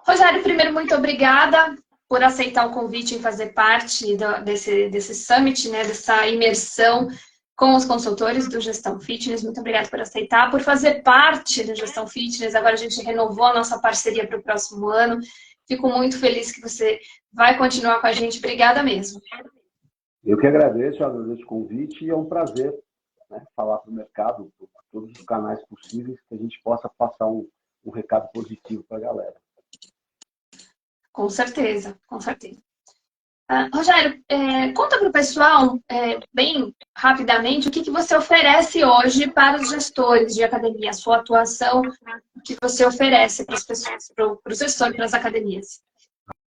Rogério, primeiro, muito obrigada por aceitar o convite em fazer parte desse summit, né, dessa imersão com os consultores do Gestão Fitness. Muito obrigada por aceitar, por fazer parte do Gestão Fitness. Agora a gente renovou a nossa parceria para o próximo ano. Fico muito feliz que você vai continuar com a gente. Obrigada mesmo. Eu que agradeço o convite e é um prazer, né, falar para o mercado, por todos os canais possíveis, que a gente possa passar um recado positivo para a galera. Com certeza, com certeza. Rogério, conta para o pessoal, bem rapidamente, o que você oferece hoje para os gestores de academia, a sua atuação, o que você oferece para as pessoas, para os gestores, para as academias.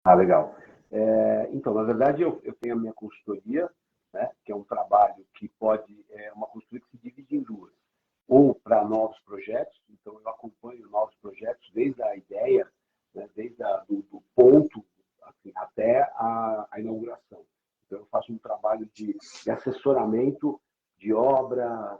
Legal. Então, na verdade, eu tenho a minha consultoria, né, que é um trabalho que uma consultoria que se divide em duas. Ou para novos projetos, então eu acompanho novos projetos desde a ideia, né, desde do ponto assim, até a inauguração. Então eu faço um trabalho de assessoramento de obra,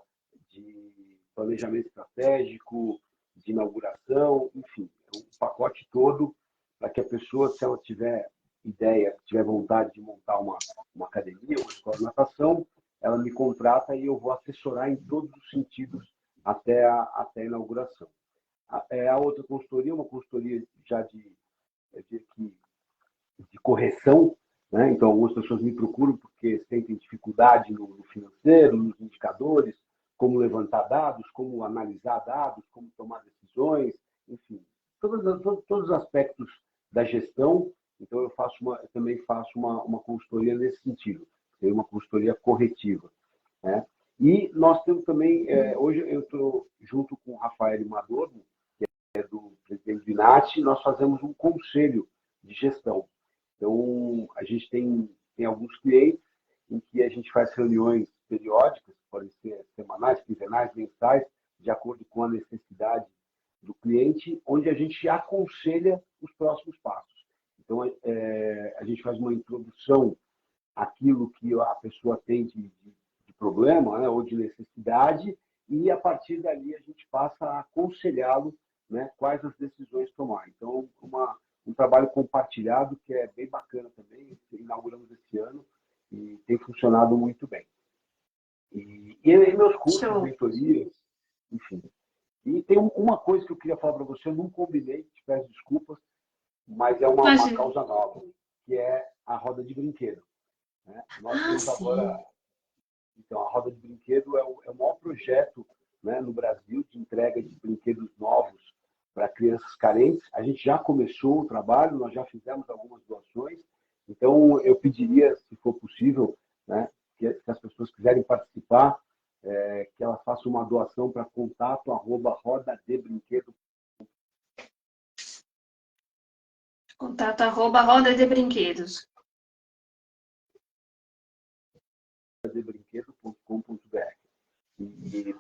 de planejamento estratégico, de inauguração, enfim, um pacote todo para que a pessoa, se ela tiver ideia, tiver vontade de montar uma academia, uma escola de natação, ela me contrata e eu vou assessorar em todos os sentidos até a inauguração. A outra consultoria, uma consultoria já de correção, né? Então algumas pessoas me procuram porque sentem dificuldade no financeiro, nos indicadores, como levantar dados, como analisar dados, como tomar decisões, enfim, todos os aspectos da gestão. Então eu também faço uma consultoria nesse sentido, tem uma consultoria corretiva, né? E nós temos também, hoje eu estou junto com o Rafael Madorno, que é do presidente do INAT, nós fazemos um conselho de gestão. Então, a gente tem alguns clientes em que a gente faz reuniões periódicas, podem ser semanais, quinzenais, mensais, de acordo com a necessidade do cliente, onde a gente aconselha os próximos passos. Então, a gente faz uma introdução àquilo que a pessoa tem de problema, né, ou de necessidade, e a partir dali a gente passa a aconselhá-lo, né, quais as decisões tomar. Então, um trabalho compartilhado que é bem bacana também, inauguramos esse ano e tem funcionado muito bem. E meus cursos, mentorias, enfim. E tem uma coisa que eu queria falar para você, eu não combinei, te peço desculpas, mas é uma causa nova, que é a roda de brinquedo, né? Nós temos agora... Então, a roda de brinquedo é o maior projeto, né, no Brasil de entrega de brinquedos novos para crianças carentes. A gente já começou o trabalho, nós já fizemos algumas doações. Então, eu pediria, se for possível, né, que as pessoas quiserem participar, que elas façam uma doação para contato@rodadebrinquedo. Contato@rodadebrinquedos. Brinquedo.com.br.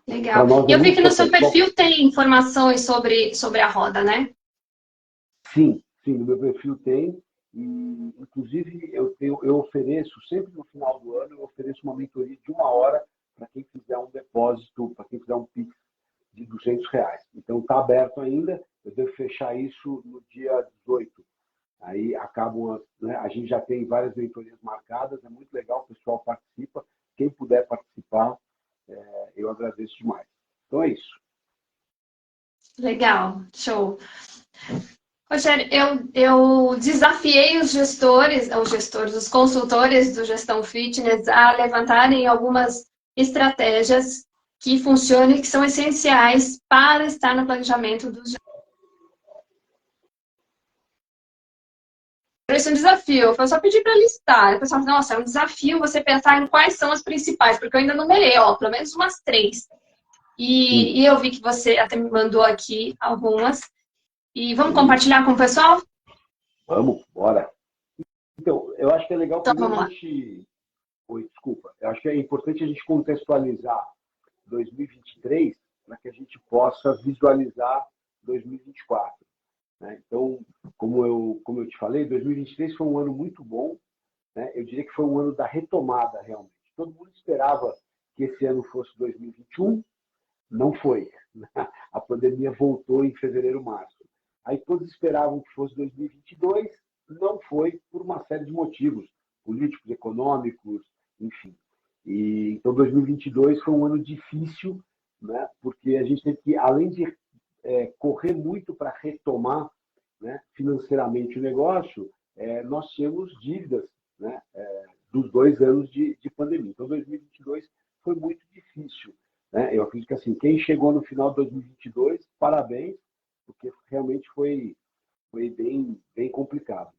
Legal. E eu vi que no seu perfil tem informações sobre a roda, né? Sim, no meu perfil tem. E, inclusive, eu ofereço, sempre no final do ano, eu ofereço uma mentoria de 1 hora para quem fizer um depósito, para quem fizer um Pix de R$200. Então, está aberto ainda. Eu devo fechar isso no dia 18. Aí acabam, né, a gente já tem várias mentorias marcadas, é muito legal, o pessoal participa. Quem puder participar, eu agradeço demais. Então é isso. Legal, show. Rogério, eu desafiei os consultores do Gestão Fitness a levantarem algumas estratégias que funcionam e que são essenciais para estar no planejamento dos gestores. Isso é um desafio. Eu só pedi para listar. O pessoal falou, nossa, é um desafio você pensar em quais são as principais, porque eu ainda numerei, pelo menos umas 3. E eu vi que você até me mandou aqui algumas. E vamos compartilhar com o pessoal? Vamos, bora. Então, eu acho que é legal então, primeiro a gente... Oi, desculpa. Eu acho que é importante a gente contextualizar 2023 para que a gente possa visualizar 2024. Né? Então, como eu te falei, 2023 foi um ano muito bom. Né? Eu diria que foi um ano da retomada, realmente. Todo mundo esperava que esse ano fosse 2021, não foi. A pandemia voltou em fevereiro, março. Aí todos esperavam que fosse 2022, não foi por uma série de motivos, políticos, econômicos, enfim. Então, 2022 foi um ano difícil, né, porque a gente teve que, além de correr muito para retomar, né, financeiramente o negócio, nós tínhamos dívidas, né, dos 2 anos de pandemia. Então, 2022 foi muito difícil, né? Eu acredito que assim, quem chegou no final de 2022, parabéns, porque realmente foi bem complicado.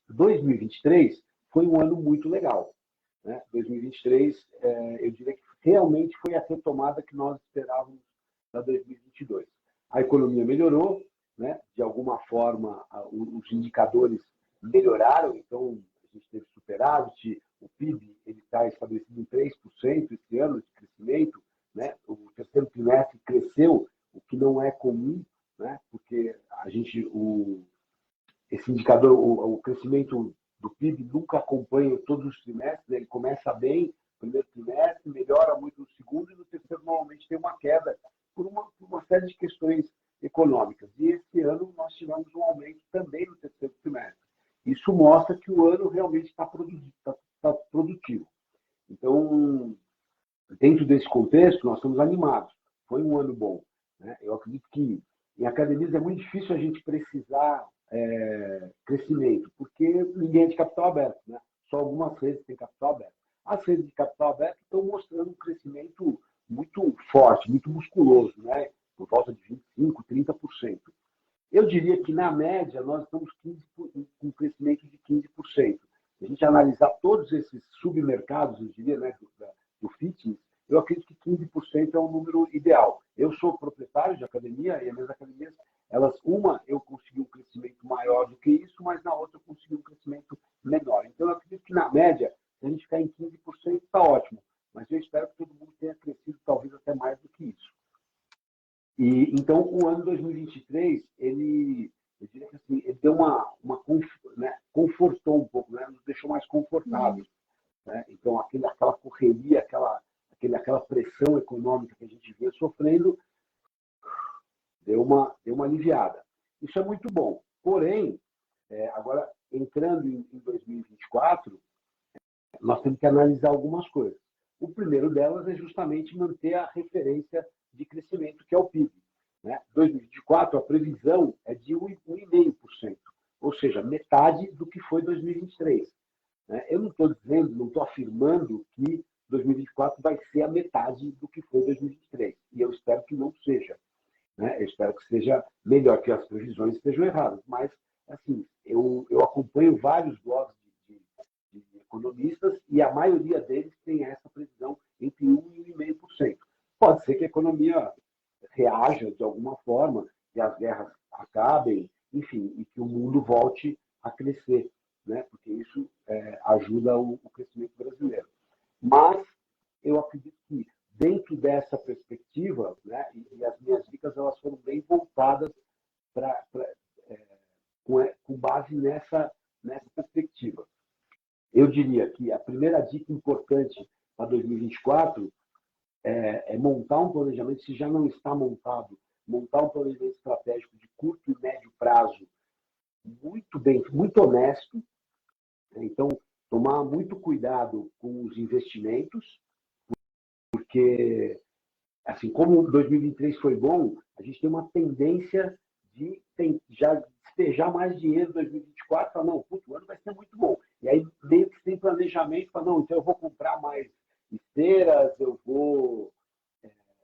2023 foi um ano muito legal, né? 2023, eu diria que realmente foi a retomada que nós esperávamos para 2022. A economia melhorou, né? De alguma forma, os indicadores melhoraram, então a gente teve superávit, o PIB ele está estabelecido em 3% esse ano de crescimento, né? O terceiro trimestre cresceu, o que não é comum, né? Porque esse indicador, o crescimento do PIB nunca acompanha todos os trimestres, né? Ele começa bem no primeiro trimestre, melhora muito no segundo e no terceiro normalmente tem uma queda por uma série de questões econômicas. E esse ano nós tivemos um aumento também no terceiro trimestre. Isso mostra que o ano realmente está produtivo. Então, dentro desse contexto, nós estamos animados. Foi um ano bom, né? Eu acredito que em academias é muito difícil a gente precisar crescimento, porque ninguém é de capital aberto, né? Só algumas redes têm capital aberto. As redes de capital aberto estão mostrando um crescimento muito forte, muito musculoso, né? Por volta de 25%, 30%. Eu diria que, na média, nós estamos com um crescimento de 15%. Se a gente analisar todos esses submercados, eu diria, né, do fitness, eu acredito que 15% é um número ideal. Eu sou proprietário de academia e as minhas academias, uma eu consegui um crescimento maior do que isso, mas na outra eu consegui um crescimento menor. Então, eu acredito que, na média, se a gente ficar em 15%, está ótimo. Mas eu espero que todo mundo tenha crescido talvez até mais do que isso. Então, o ano 2023, eu diria que assim, ele deu né, confortou um pouco, né, nos deixou mais confortáveis. Né? Então, aquela correria, aquela pressão econômica que a gente vinha sofrendo, deu uma aliviada. Isso é muito bom. Porém, agora, entrando em 2024, nós temos que analisar algumas coisas. O primeiro delas é justamente manter a referência de crescimento, que é o PIB. Né? 2024, a previsão é de 1,5%, ou seja, metade do que foi 2023. Né? Eu não estou dizendo, não estou afirmando que 2024 vai ser a metade do que foi 2023. E eu espero que não seja. Né? Eu espero que seja melhor, que as previsões estejam erradas. Mas, assim, eu acompanho vários blogs de economistas e a maioria deles tem essa previsão entre 1% e 1,5%. Pode ser que a economia reaja de alguma forma, que as guerras acabem, enfim, e que o mundo volte a crescer, né? Porque isso ajuda o crescimento brasileiro. Mas eu acredito que dentro dessa perspectiva, né, e as minhas dicas elas foram bem voltadas com base nessa perspectiva. Eu diria que a primeira dica importante para 2024 é montar um planejamento, se já não está montado, montar um planejamento estratégico de curto e médio prazo muito honesto. Então, tomar muito cuidado com os investimentos, porque, assim como 2023 foi bom, a gente tem uma tendência de já despejar mais dinheiro em 2024, falar, não, o ano vai ser muito bom. E aí, meio que sem planejamento, fala, não, então eu vou comprar mais esteiras, eu vou,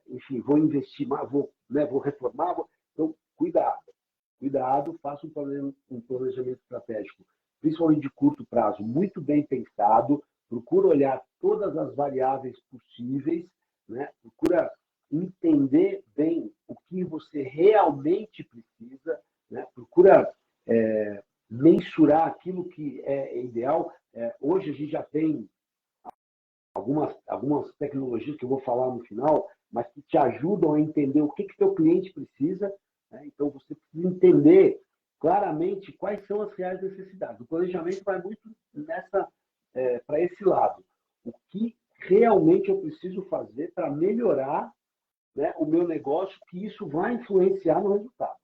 enfim, vou investir mais, vou reformar. Então, cuidado, faça um planejamento estratégico, principalmente de curto prazo, muito bem pensado, procura olhar todas as variáveis possíveis, né? Procura entender bem o que você realmente precisa, né? Procura mensurar aquilo que é ideal. Hoje a gente já tem algumas tecnologias que eu vou falar no final, mas que te ajudam a entender o que teu cliente precisa. Né? Então, você precisa entender claramente quais são as reais necessidades. O planejamento vai muito para esse lado. O que realmente eu preciso fazer para melhorar, né, o meu negócio, que isso vai influenciar no resultado.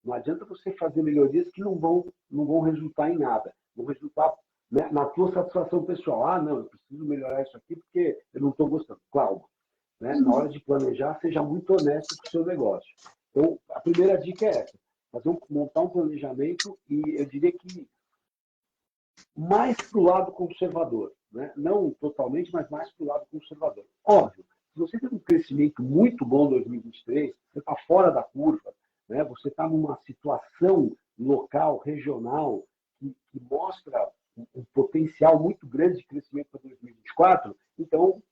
Não adianta você fazer melhorias que não vão resultar em nada. Vão resultar, né, na tua satisfação pessoal. Ah, não, eu preciso melhorar isso aqui porque eu não estou gostando. Claro, né? Na hora de planejar, seja muito honesto com o seu negócio. Então, a primeira dica é essa. Montar um planejamento e eu diria que mais para o lado conservador. Né? Não totalmente, mas mais para o lado conservador. Óbvio, se você tem um crescimento muito bom em 2023, você está fora da curva, né? Você está numa situação local, regional, que mostra um potencial muito grande de crescimento para 2024, então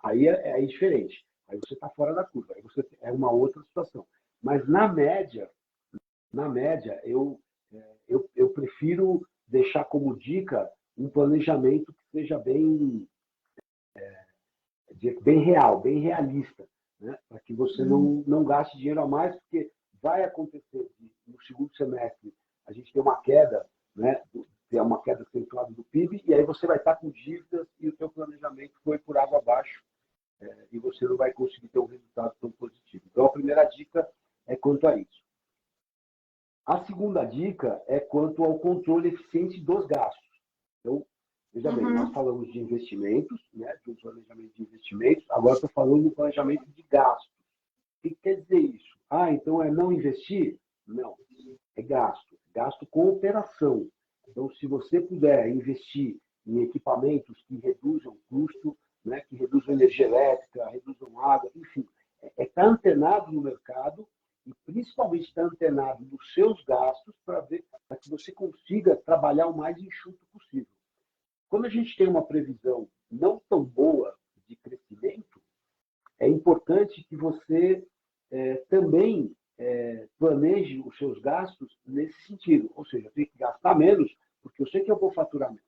aí é diferente. Aí você está fora da curva, aí você é uma outra situação. Mas na média eu prefiro deixar como dica um planejamento que seja bem real, bem realista, né? Para que você não gaste dinheiro a mais, porque vai acontecer no segundo semestre a gente tem uma queda, né? Tem uma queda acentuada do PIB, e aí você vai estar com dívidas e o seu planejamento foi por água abaixo, e você não vai conseguir ter um resultado tão positivo. Então, a primeira dica é quanto a isso. A segunda dica é quanto ao controle eficiente dos gastos. Então, veja bem, nós falamos de investimentos, né, de um planejamento de investimentos, agora estou falando do planejamento de gastos. O que quer dizer isso? Ah, então é não investir? Não, é gasto. Gasto com operação. Então, se você puder investir em equipamentos que reduzam custo, né, que reduzam energia elétrica, reduzam água, enfim, é estar antenado no mercado e principalmente estar antenado nos seus gastos para que você consiga trabalhar o mais enxuto possível. Quando a gente tem uma previsão não tão boa de crescimento, é importante que você também planeje os seus gastos nesse sentido. Ou seja, eu tenho que gastar menos, porque eu sei que eu vou faturar menos.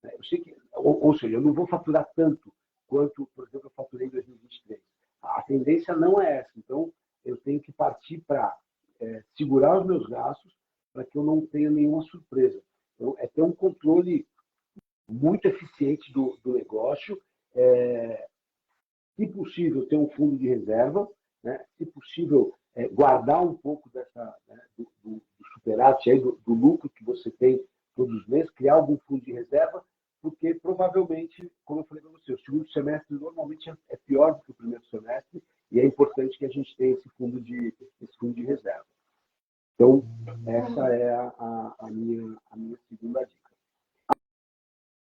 Né? Eu sei que, ou seja, eu não vou faturar tanto quanto, por exemplo, eu faturei em 2023. A tendência não é essa. Então, eu tenho que partir para segurar os meus gastos para que eu não tenha nenhuma surpresa. Então, é ter um controle muito eficiente do negócio, se possível, ter um fundo de reserva, né? Se possível, guardar um pouco do superávit, aí, do lucro que você tem todos os meses, criar algum fundo de reserva, porque provavelmente, como eu falei para você, o segundo semestre normalmente é pior do que o primeiro semestre, e é importante que a gente tenha esse fundo de reserva. Então, essa é a minha segunda dica.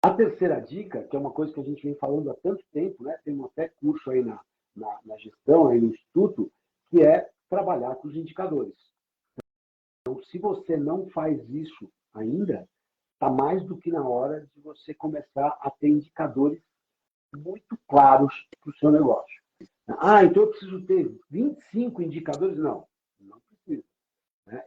A terceira dica, que é uma coisa que a gente vem falando há tanto tempo, né? Tem até curso aí na gestão, aí no Instituto, que é trabalhar com os indicadores. Então, se você não faz isso ainda, está mais do que na hora de você começar a ter indicadores muito claros para o seu negócio. Ah, então eu preciso ter 25 indicadores? Não precisa.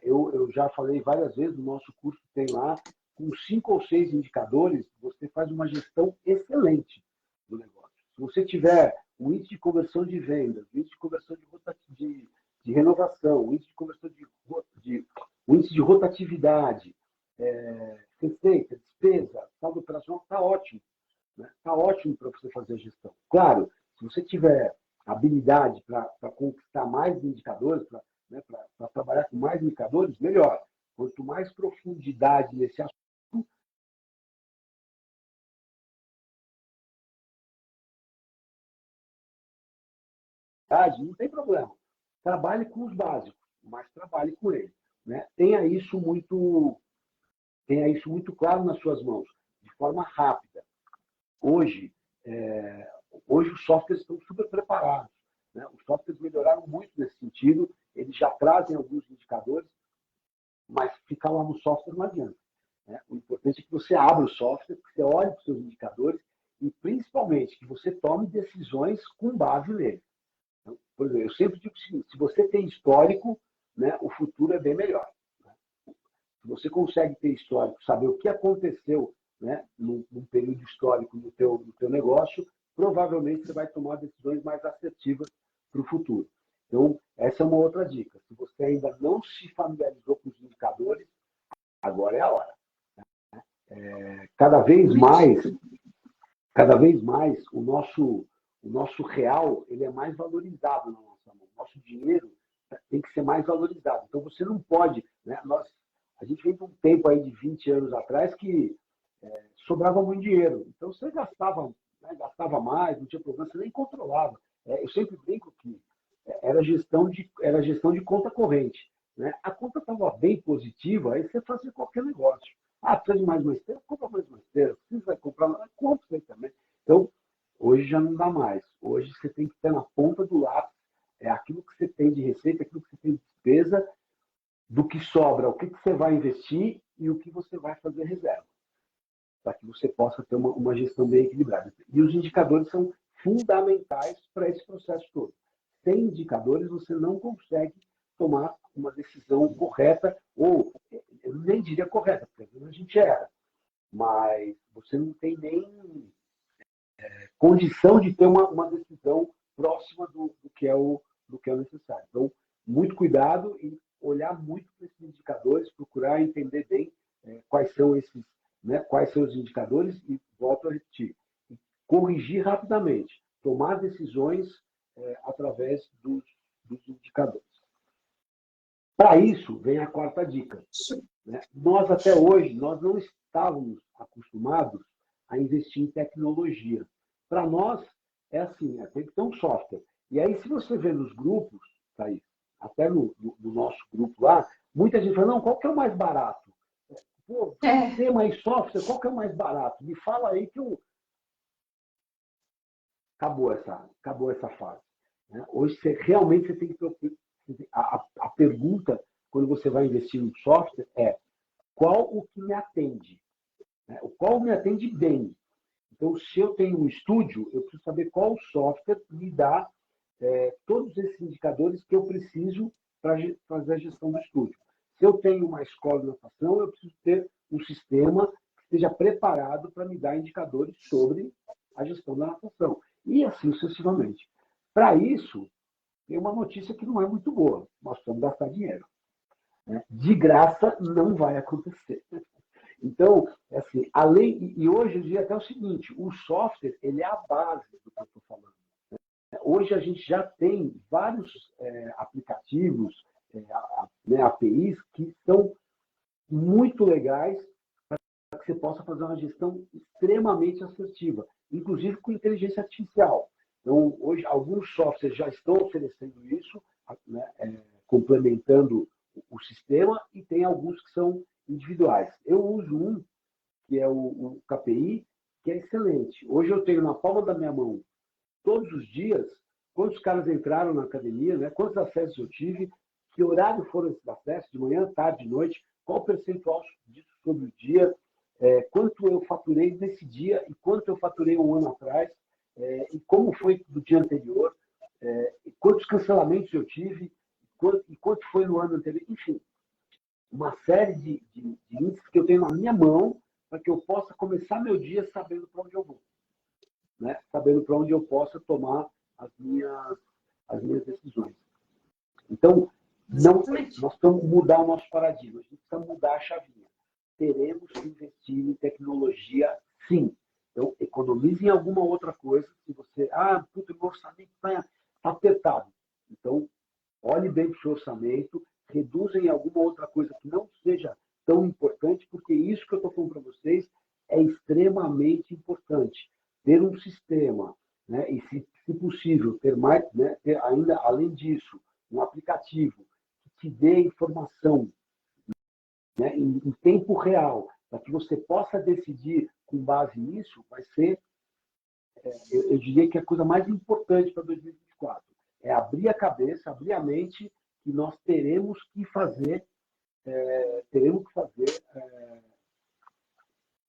Eu já falei várias vezes, no nosso curso tem lá, com 5 ou 6 indicadores, você faz uma gestão excelente do negócio. Se você tiver o índice de conversão de vendas, o índice de conversão de renovação, o índice de conversão o índice de rotatividade, receita, despesa, saldo operacional, está ótimo. Está ótimo para você fazer a gestão. Claro, se você tiver habilidade para conquistar mais indicadores, para trabalhar com mais indicadores, melhor. Quanto mais profundidade nesse assunto, não tem problema. Trabalhe com os básicos, mas trabalhe com eles. Né? Tenha isso muito claro nas suas mãos, de forma rápida. Hoje os softwares estão super preparados. Né? Os softwares melhoraram muito nesse sentido, eles já trazem alguns indicadores, mas ficar lá no software não adianta. Né? O importante é que você abra o software, que você olhe para os seus indicadores e, principalmente, que você tome decisões com base nele. Então, por exemplo, eu sempre digo o seguinte, se você tem histórico, né, o futuro é bem melhor. Né? Se você consegue ter histórico, saber o que aconteceu, né, num período histórico no teu negócio, provavelmente você vai tomar decisões mais assertivas para o futuro. Então, essa é uma outra dica. Se você ainda não se familiarizou com os indicadores, agora é a hora. Cada vez mais o nosso real ele é mais valorizado na nossa mão. O nosso dinheiro tem que ser mais valorizado. Então, você não pode... Né? A gente vem de um tempo aí de 20 anos atrás que sobrava muito dinheiro. Então, você gastava, né, gastava mais, não tinha problema, você nem controlava. Eu sempre brinco que era gestão de conta corrente. Né? A conta estava bem positiva, aí você fazia qualquer negócio. Ah, precisa de mais uma esteira? Compra mais uma esteira. Precisa comprar mais? Compra isso aí também. Então, hoje já não dá mais. Hoje você tem que ter na ponta do lápis aquilo que você tem de receita, aquilo que você tem de despesa, do que sobra, o que você vai investir e o que você vai fazer reserva, para que você possa ter uma gestão bem equilibrada. E os indicadores são fundamentais para esse processo todo. Sem indicadores, você não consegue tomar uma decisão correta, ou eu nem diria correta, porque às vezes a gente erra, mas você não tem nem condição de ter uma decisão próxima do que é necessário. Então, muito cuidado e olhar muito para esses indicadores, procurar entender bem quais são esses, né, quais são os indicadores e, volto a repetir, corrigir rapidamente, tomar decisões através dos indicadores. Para isso, vem a quarta dica. Né? Nós, até hoje, nós não estávamos acostumados a investir em tecnologia. Para nós, é assim, tem que ter um software. E aí, se você vê nos grupos, Thaís, até no nosso grupo lá, muita gente fala, não, qual que é o mais barato? Pô, sistema e software, qual que é o mais barato? Me fala aí que eu... Acabou essa fase. Né? Hoje, realmente, você tem que ter... A pergunta, quando você vai investir no software, é qual o que me atende? Né? Qual me atende bem? Então, se eu tenho um estúdio, eu preciso saber qual software me dá todos esses indicadores que eu preciso para fazer a gestão do estúdio. Se eu tenho uma escola de natação, eu preciso ter um sistema que esteja preparado para me dar indicadores sobre a gestão da natação. E assim sucessivamente. Para isso, tem uma notícia que não é muito boa. Nós precisamos gastar dinheiro. Né? De graça não vai acontecer. Então, assim, e hoje em dia até o seguinte, o software ele é a base do que eu estou falando. Hoje a gente já tem vários aplicativos, APIs, que são muito legais para que você possa fazer uma gestão extremamente assertiva, inclusive com inteligência artificial. Então, hoje, alguns softwares já estão oferecendo isso, né, complementando o sistema, e tem alguns que são individuais. Eu uso um, que é o KPI, que é excelente. Hoje eu tenho na palma da minha mão, todos os dias, quantos caras entraram na academia, né? Quantos acessos eu tive, que horário foram esses acessos, de manhã, tarde, de noite, qual o percentual disso sobre o dia, quanto eu faturei nesse dia e quanto eu faturei um ano atrás, e como foi do dia anterior, quantos cancelamentos eu tive, e quanto foi no ano anterior, enfim, uma série de índices que eu tenho na minha mão para que eu possa começar meu dia sabendo para onde eu vou. Né? Sabendo para onde eu possa tomar as minhas decisões. Então, nós precisamos mudar o nosso paradigma, a gente precisa mudar a chavinha. Teremos que investir em tecnologia, sim. Então, economize em alguma outra coisa. Se você, puta, meu orçamento está apertado. Então, olhe bem para o seu orçamento, reduza em alguma outra coisa que não seja tão importante, porque isso que eu estou falando para vocês é extremamente importante. Ter um sistema, né, e, se possível, ter mais, né, ter ainda, além disso, um aplicativo que te dê informação, né, em tempo real, para que você possa decidir com base nisso, vai ser, eu diria que a coisa mais importante para 2024. É abrir a cabeça, abrir a mente, que nós teremos que fazer,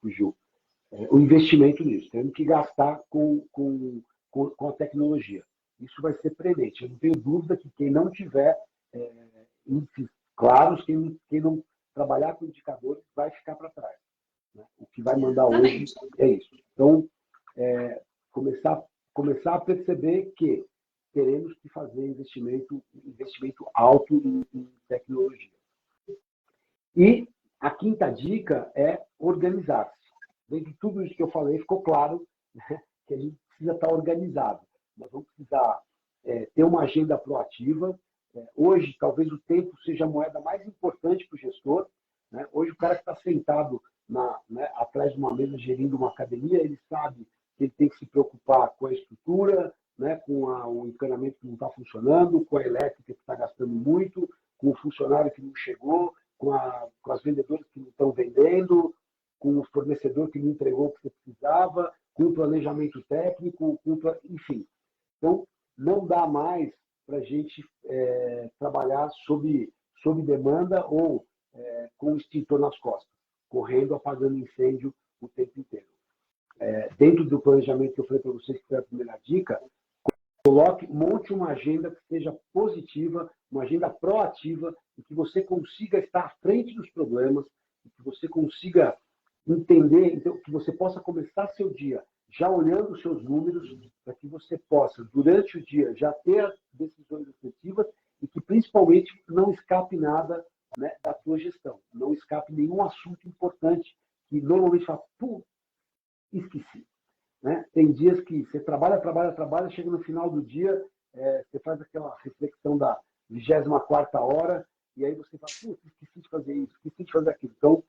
Ju, o investimento nisso. Temos que gastar com a tecnologia. Isso vai ser premente. Eu não tenho dúvida que quem não tiver índices claros, quem não trabalhar com indicadores, vai ficar para trás. Né? O que vai mandar hoje é isso. Então, começar a perceber que teremos que fazer investimento alto em tecnologia. E a quinta dica é organizar-se. Desde tudo isso que eu falei, ficou claro, né, que a gente precisa estar organizado. Nós vamos precisar ter uma agenda proativa, Hoje, talvez o tempo seja a moeda mais importante para o gestor. Né? Hoje, o cara que está sentado atrás de uma mesa gerindo uma academia, ele sabe que ele tem que se preocupar com a estrutura, né? Com o encanamento que não está funcionando, com a elétrica que está gastando muito, com o funcionário que não chegou, com as vendedoras que não estão vendendo, com o fornecedor que não entregou o que você precisava, com o planejamento técnico, enfim. Então, não dá mais para a gente trabalhar sob demanda ou com o extintor nas costas, correndo, apagando incêndio o tempo inteiro. Dentro do planejamento que eu falei para vocês, que foi a primeira dica, monte uma agenda que seja positiva, uma agenda proativa, e que você consiga estar à frente dos problemas, e que você consiga entender, então, que você possa começar seu dia já olhando os seus números, para que você possa, durante o dia, já ter decisões efetivas e que, principalmente, não escape nada, né, da tua gestão. Não escape nenhum assunto importante que normalmente fala, pô, esqueci. Né? Tem dias que você trabalha, chega no final do dia, você faz aquela reflexão da 24ª hora, e aí você fala, putz, esqueci de fazer isso, esqueci de fazer aquilo. Então,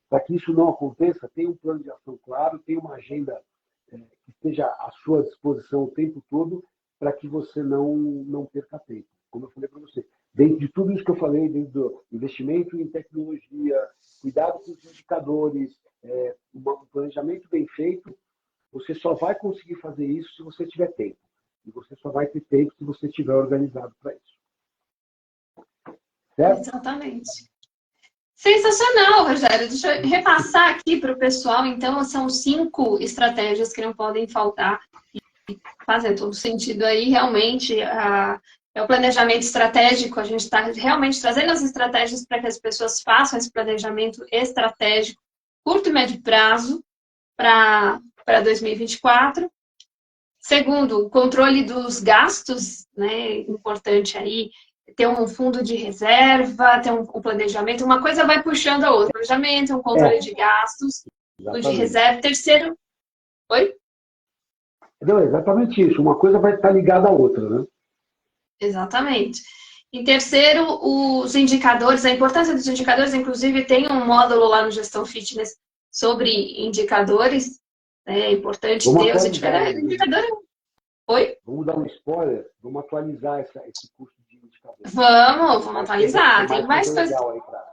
para que isso não aconteça, tem um plano de ação claro, tem uma agenda que esteja à sua disposição o tempo todo, para que você não perca tempo. Como eu falei para você, dentro de tudo isso que eu falei, dentro do investimento em tecnologia, cuidado com os indicadores, um planejamento bem feito, você só vai conseguir fazer isso se você tiver tempo. E você só vai ter tempo se você estiver organizado para isso. Certo? Exatamente. Sensacional, Rogério. Deixa eu repassar aqui para o pessoal. Então, são 5 estratégias que não podem faltar. E fazem todo sentido aí, realmente. É o planejamento estratégico. A gente está realmente trazendo as estratégias para que as pessoas façam esse planejamento estratégico, curto e médio prazo, para 2024. Segundo, o controle dos gastos, né? Importante aí, ter um fundo de reserva, ter um planejamento. Uma coisa vai puxando a outra. Planejamento, um controle de gastos, fundo de reserva. Terceiro, oi? Não, é exatamente isso. Uma coisa vai estar ligada à outra, né? Exatamente. Em terceiro, os indicadores, a importância dos indicadores, inclusive tem um módulo lá no Gestão Fitness sobre indicadores. É importante ter os indicadores. Oi? Vamos dar um spoiler, vamos atualizar esse curso de indicadores. Vamos atualizar. Tem mais coisas. Legal aí pra...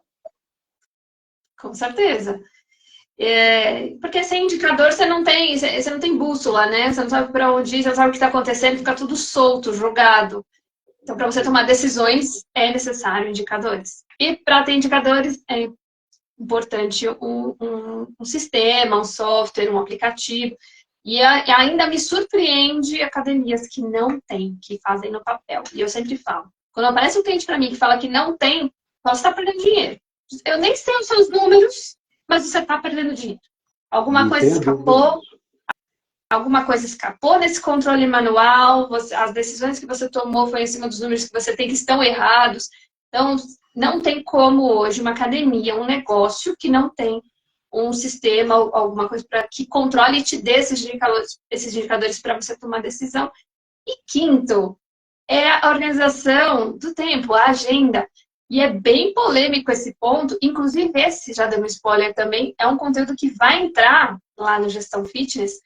Com certeza. Porque sem indicador você não tem bússola, né? Você não sabe para onde ir, você não sabe o que está acontecendo, fica tudo solto, jogado. Então, para você tomar decisões, é necessário indicadores. E para ter indicadores, é importante um sistema, um software, um aplicativo. E ainda me surpreende academias que não têm, que fazem no papel. E eu sempre falo, quando aparece um cliente para mim que fala que não tem, você está perdendo dinheiro. Eu nem sei os seus números, mas você está perdendo dinheiro. Alguma coisa escapou nesse controle manual, as decisões que você tomou foi em cima dos números que você tem que estão errados. Então, não tem como hoje uma academia, um negócio que não tem um sistema, alguma coisa para que controle e te dê esses indicadores para você tomar decisão. E quinto, é a organização do tempo, a agenda. E é bem polêmico esse ponto, inclusive esse, já dando spoiler também, é um conteúdo que vai entrar lá no Gestão Fitness,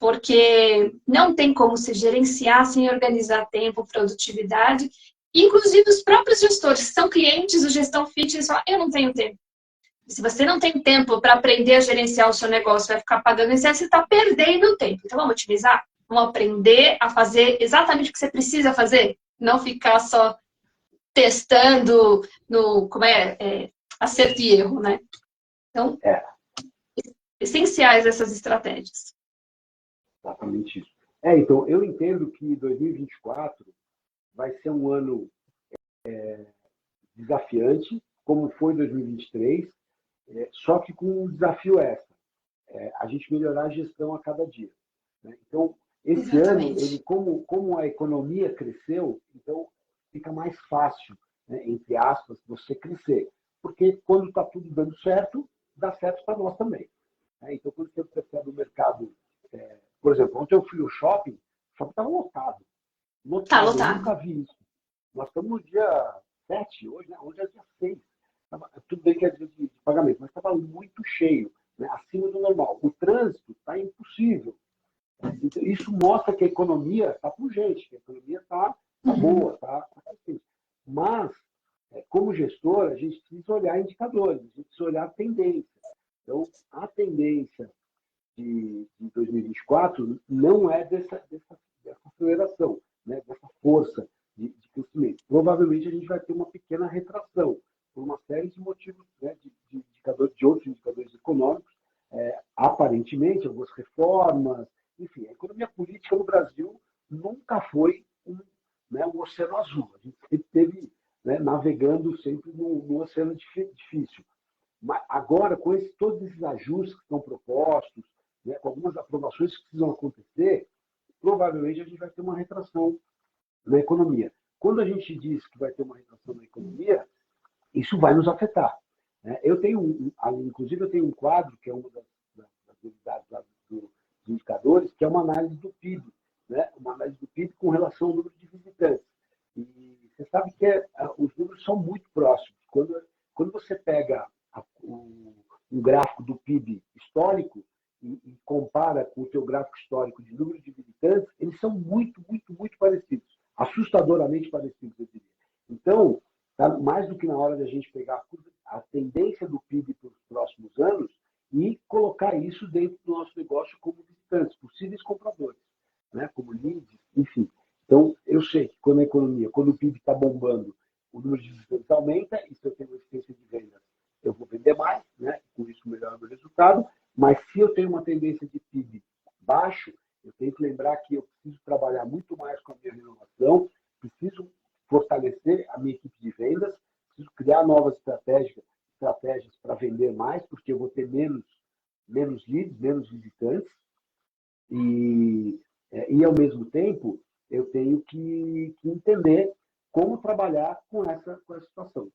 porque não tem como se gerenciar sem organizar tempo, produtividade. Inclusive os próprios gestores, que são clientes do Gestão Fitness, falam, eu não tenho tempo. Se você não tem tempo para aprender a gerenciar o seu negócio, vai ficar pagando isso, você está perdendo tempo. Então vamos otimizar? Vamos aprender a fazer exatamente o que você precisa fazer? Não ficar só testando no acerto e erro, né? Então, essenciais essas estratégias. Exatamente isso. Então, eu entendo que 2024 vai ser um ano desafiante, como foi 2023, só que com um desafio extra. A gente melhorar a gestão a cada dia. Né? Então, esse Exatamente. ano, como a economia cresceu, então fica mais fácil, né, entre aspas, você crescer. Porque quando está tudo dando certo, dá certo para nós também. Né? Então, quando você percebe o mercado... por exemplo, ontem eu fui ao shopping, o shopping estava lotado. Tá Eu lotado. nunca vi isso. Nós estamos no dia 7 hoje, né? Hoje é dia 6. Tudo bem que é dia de pagamento, mas estava muito cheio, né? Acima do normal. O trânsito está impossível. Então, isso mostra que a economia está pungente, que a economia está boa, está crescente. Mas, como gestor, a gente precisa olhar indicadores, a gente precisa olhar tendência. Então, a tendência de 2024 não é dessa aceleração, né? Dessa força de crescimento. Provavelmente a gente vai ter uma pequena retração, por uma série de motivos, né? De outros indicadores econômicos, aparentemente, algumas reformas, enfim, a economia política no Brasil nunca foi um oceano azul. A gente sempre esteve, né, navegando sempre num oceano difícil. Mas agora, com todos esses ajustes que estão propostos, né, com algumas aprovações que precisam acontecer, provavelmente a gente vai ter uma retração na economia. Quando a gente diz que vai ter uma retração na economia, isso vai nos afetar, né? Inclusive, eu tenho um quadro, que é uma das unidades dos indicadores, que é uma análise do PIB, né? Uma análise do PIB com relação ao número de visitantes. E você sabe que os números são muito próximos. Quando você pega um gráfico do PIB histórico e compara com o seu gráfico histórico de número de visitantes, eles são muito, muito, muito parecidos. Assustadoramente parecidos, eu diria. Então, tá mais do que na hora da gente pegar a tendência do PIB para os próximos anos e colocar isso dentro do nosso negócio como visitantes, possíveis compradores, né? Como leads, enfim. Então, eu sei que quando o PIB está bombando, o número de visitantes aumenta, e se eu tenho uma eficiência de venda, eu vou vender mais, né? Com isso melhora o resultado. Mas se eu tenho uma tendência de PIB baixo, eu tenho que lembrar que eu preciso trabalhar muito mais com a minha renovação, preciso fortalecer a minha equipe de vendas, preciso criar novas estratégias para vender mais, porque eu vou ter menos leads, menos visitantes, e ao mesmo tempo eu tenho que entender como trabalhar com essa situação.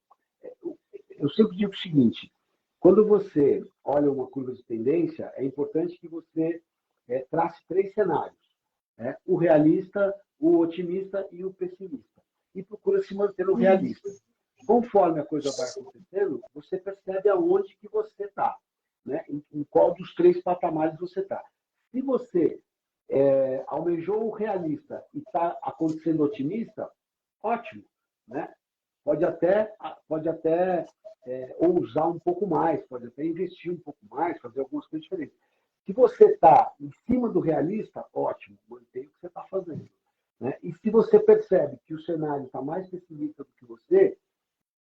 Eu sempre digo o seguinte: quando você olha uma curva de tendência, é importante que você trace 3 cenários, né? O realista, o otimista e o pessimista. E procura se manter no realista. Conforme a coisa vai acontecendo, você percebe aonde que você está, né? Em qual dos 3 patamares você está. Se você almejou o realista e está acontecendo otimista, ótimo, né? Pode até ousar um pouco mais, pode até investir um pouco mais, fazer algumas coisas diferentes. Se você está em cima do realista, ótimo, mantenha o que você está fazendo, né? E se você percebe que o cenário está mais pessimista do que você,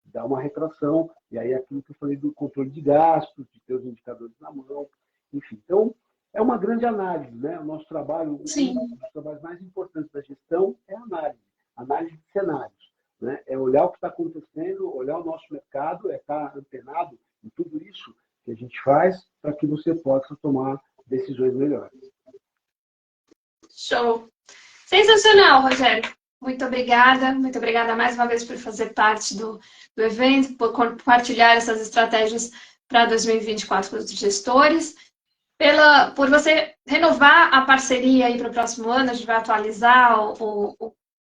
dá uma retração, e aí é aquilo que eu falei do controle de gastos, de ter os indicadores na mão, enfim. Então, é uma grande análise, né? O nosso trabalho, Sim. um dos trabalhos mais importantes da gestão é a análise de cenários, né? É olhar o que está acontecendo, olhar o nosso mercado, estar antenado em tudo isso que a gente faz para que você possa tomar decisões melhores. Show! Sensacional, Rogério. Muito obrigada mais uma vez por fazer parte do evento, por compartilhar essas estratégias para 2024 com os gestores, por você renovar a parceria aí para o próximo ano. A gente vai atualizar o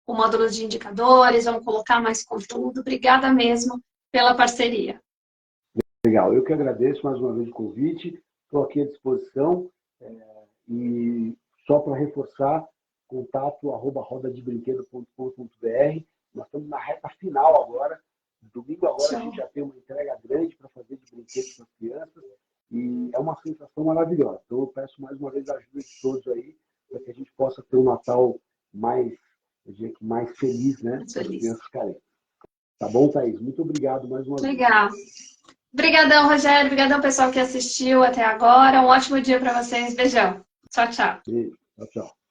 módulo de indicadores, vamos colocar mais conteúdo. Obrigada mesmo pela parceria. Legal, eu que agradeço mais uma vez o convite, estou aqui à disposição, e só para reforçar, contato @rodadebrinquedo.com.br. Nós estamos na reta final agora. Domingo agora a gente já tem uma entrega grande para fazer de brinquedos para as crianças, e é uma sensação maravilhosa. Então eu peço mais uma vez a ajuda de todos aí, para que a gente possa ter um Natal mais feliz, né, para as crianças carentes. Tá bom, Thaís? Muito obrigado mais uma vez. Legal. Obrigadão, Rogério. Obrigadão, pessoal que assistiu até agora. Um ótimo dia para vocês. Beijão. Tchau, tchau. Beijo. Tchau, tchau.